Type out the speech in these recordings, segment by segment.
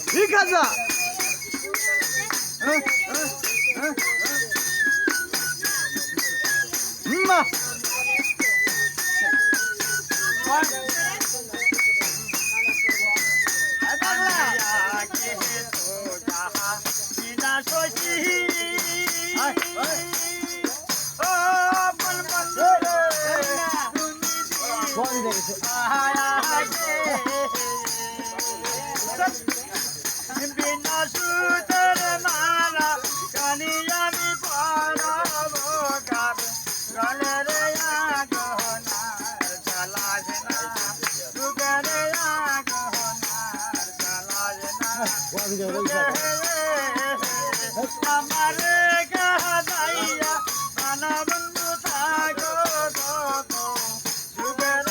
ঠিক আছে মা বিনা সুতের মালা কানি আমি পরাবো গাবে গলের গহনার জ্বালাস না সুগের গহনার জ্বালাস না আমার গাদাইয়া মানবন্ধু থাকো গো সুগের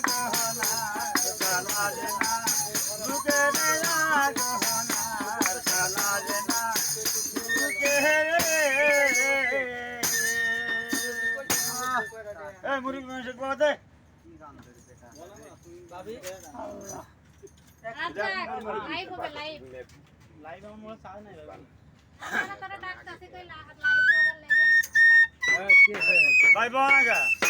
গহনার জ্বালাস না সুগের গহনার জ্বালাস না সুগে মুরুগ মানুষের বাদে আচ্ছা লাইভ হবে লাইভ লাইভ আমার চাই নাই আপনারা তারা ডাকতাছে কই লাইভ করার লাগে ভাই বাবা